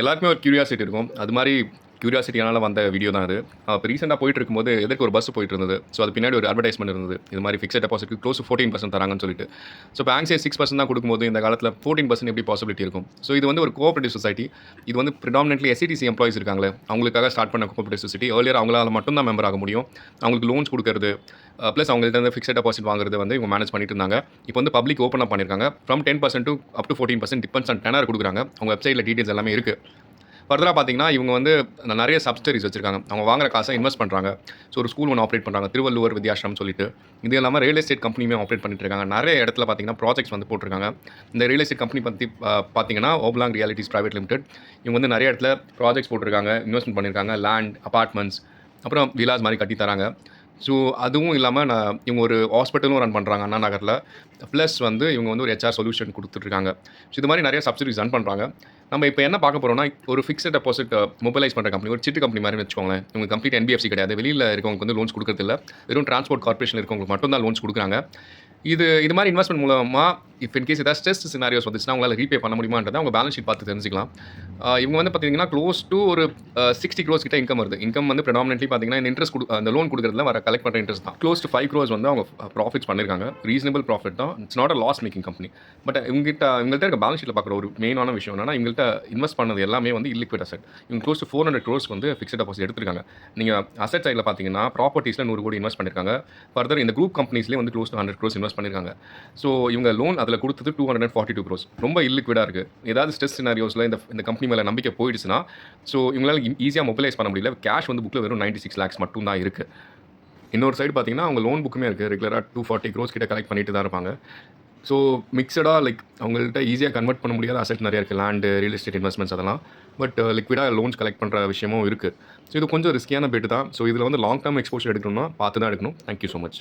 எல்லாருக்குமே ஒரு கியூரியாசிட்டி இருக்கும். அது மாதிரி கியூரியாசிட்டியால வந்த வீடியோ தான் அது. இப்போ ரீசென்ட்டா போயிட்டு இருக்கும்போது எதிர்க்க ஒரு பஸ் போயிட்டு இருந்தது. ஸோ அது பின்னாடி ஒரு அட்வர்டைஸ்மென்ட் இருந்தது. இது மாதிரி ஃபிக்ஸட் டெபாசிட்க்கு க்ளோஸ் டு 14% தராங்கன்னு சொல்லிட்டு. ஸோ பேங்க்ஸே 6% தான் கொடுக்கும்போது இந்த காலத்தில் 14% எப்படி பாசிபிலிட்டி இருக்கும்? ஸோ இது வந்து ஒரு கோஆப்பரேட்டிவ் சொசைட்டி. இது வந்து ப்ரிடாமினென்ட்லி எஸ்சிடிசி எம்ப்ளாயிஸ் இருக்காங்களே, அவங்களுக்காக ஸ்டார்ட் பண்ண கோஆப்பரேட்டிவ் சொசைட்டி. ஏர்லியர் அவங்களால மட்டும் தான் மெம்பர் ஆக முடியும். அவங்களுக்கு லோன்ஸ் கொடுக்கறது, ப்ளஸ் அவங்கள்ட்ட இருந்து ஃபிக்ஸட் டெபாசிட் வாங்குறது வந்து இவங்க மேனேஜ் பண்ணிட்டு இருந்தாங்க. இப்போ வந்து பப்ளிக் ஓப்பன் பண்ணியிருக்காங்க. From 10% to up to 14% depends on tenure கொடுக்குறாங்க. அவங்க வெப்சைட்டில் டீட்டெயில்ஸ் எல்லாமே இருக்குது. ஃபர்தராக பார்த்தீங்கன்னா இவங்க வந்து நிறைய சப்சிடரிஸ் வச்சிருக்காங்க. அவங்க வாங்குற காசை இன்வெஸ்ட் பண்ணுறாங்க. ஸோ ஒரு ஸ்கூல் ஒன்று ஆப்ரேட் பண்ணுறாங்க, திருவள்ளுவர் வித்யாஷ்ரம் சொல்லிட்டு. இது இல்லாமல் ரியல் எஸ்டேட் கம்பெனியுமே ஆப்ரேட் பண்ணிட்டு இருக்காங்க. நிறைய இடத்துல பார்த்தீங்கன்னா ப்ராஜெக்ட்ஸ் வந்து போட்டிருக்காங்க. இந்த ரியல் எஸ்டேட் கம்பெனி பற்றி பார்த்தீங்கன்னா ஓப்லாங் ரியாலிட்டிஸ் பிரைவேட் லிமிடெட். இவங்க வந்து நிறைய இடத்துல ப்ராஜெக்ட்ஸ் போட்டிருக்காங்க, இன்வெஸ்ட்மெண்ட் பண்ணியிருக்காங்க, லேண்ட், அப்பார்ட்மெண்ட்ஸ், அப்புறம் விலாஸ் மாதிரி கட்டி தராங்க. ஸோ அதுவும் இல்லாமல் இவங்க ஒரு ஹாஸ்பிட்டலும் ரன் பண்ணுறாங்க அண்ணா நகரில். ப்ளஸ் வந்து இவங்க வந்து ஒரு ஹெச்ஆர் சொல்யூஷன் கொடுத்துட்ருக்காங்க. ஸோ இது மாதிரி நிறைய சப்சிடிஸ் ரன் பண்ணுறாங்க. நம்ம இப்போ என்ன பார்க்க போகிறோம்னா, ஒரு ஃபிக்ஸட் டெபாசிட் மொபைலைஸ் பண்ணுற கம்பெனி, ஒரு சிட்டு கம்பெனி மாதிரி வச்சுக்கோங்களேன். இவங்க கம்ப்ளீட் NBFC கிடையாது. வெளியில் இருக்கவங்களுக்கு வந்து லோன்ஸ் கொடுக்கறதில்ல. வெறும் டிரான்ஸ்போர்ட் கார்பரேஷன் இருக்கவங்களுக்கு மட்டும் தான் லோன்ஸ் கொடுக்குறாங்க. இது மாதிரி இன்வெஸ்ட்மெண்ட் மூலமாக இஃப் இன்கேஸ் ஏதாவது ஸ்ட்ரெஸ் சினாரியோஸ் வந்துச்சுன்னா அவங்களால ரீபே பண்ண முடியுமான்றதை அவங்க பேலன்ஸ் ஷீட் பார்த்து தெரிஞ்சிக்கலாம். இவங்க வந்து பார்த்தீங்கன்னா க்ளோஸ் டு ஒரு 60 crores கிட்ட இன்கம் வருது. இன்கம் வந்து ப்ரெடாமினென்ட்லி பார்த்தீங்கன்னா இந்த இன்ட்ரெஸ்ட் அந்த லோன் கொடுக்குறதுல வர கலெக்ட் பண்ணுற இன்ட்ரெஸ்ட் தான். க்ளோஸ் டு 5 crores வந்து அவங்க ப்ராஃபிட்ஸ் பண்ணியிருக்காங்க. ரீசனபிள் ப்ராஃபிட் தான். It's not a loss making company. But இவங்கள்ட்ட இருக்க பேலன்ஸ் ஷீட்டில் பார்க்குற ஒரு மெயினான விஷயம் என்னன்னா, இவங்கள்ட்ட இன்வெஸ்ட் பண்ணது எல்லாமே வந்து இல்லிக்விட் அசெட். இவங்க க்ளோஸ் டு 400 crores வந்து ஃபிக்ஸட் டெபாசிட் எடுத்திருக்காங்க. நீங்கள் அசெட் சைடில் பார்த்தீங்கன்னா ப்ராப்பர்ட்டிஸில் 100 கோடி இன்வெஸ்ட் பண்ணியிருக்காங்க. ஃபர்தர் இந்த குரூப் கம்பெனிஸ்லேயே வந்து க்ளோஸ் டு 100 crores இன்வெஸ்ட் பண்ணியிருக்காங்க. ஸோ இவங்க லோன் அதில் கொடுத்தது 242 crores. ரொம்ப இல்லிக்விடாக இருக்குது. ஏதாவது ஸ்ட்ரெஸ் சினாரியோஸில் இந்த கம்பெனி மேலே நம்பிக்கை போயிடுச்சுன்னா, ஸோ இவங்களால ஈஸியாக மொபைலைஸ் பண்ண முடியல. கேஷ் வந்து புக்கில் வெறும் 96 lakhs மட்டும் தான் இருக்குது. இன்னொரு சைடு பார்த்தீங்கன்னா அவங்க லோன் புக்குமே இருக்குது. ரெகுலராக 240 crores கிட்ட கலெக்ட் பண்ணிட்டு தான் இருப்பாங்க. ஸோ மிக்சடாக அவங்கள்ட்ட ஈஸியாக கன்வெர்ட் பண்ண முடியாத அசெட் நிறையா இருக்குது. லேண்டு, ரியல் எஸ்டேட் இன்வெஸ்ட்மெண்ட்ஸ் அதெல்லாம். பட் லிக்விடாக லோன்ஸ் கலெக்ட் பண்ணுற விஷயமும் இருக்குது. ஸோ இது கொஞ்சம் ரிஸ்கியான பெட்டு தான். ஸோ இதில் வந்து லாங் டர்ம் எக்ஸ்போஷர் எடுக்கணும்னா பார்த்து தான் எடுக்கணும். Thank you so much.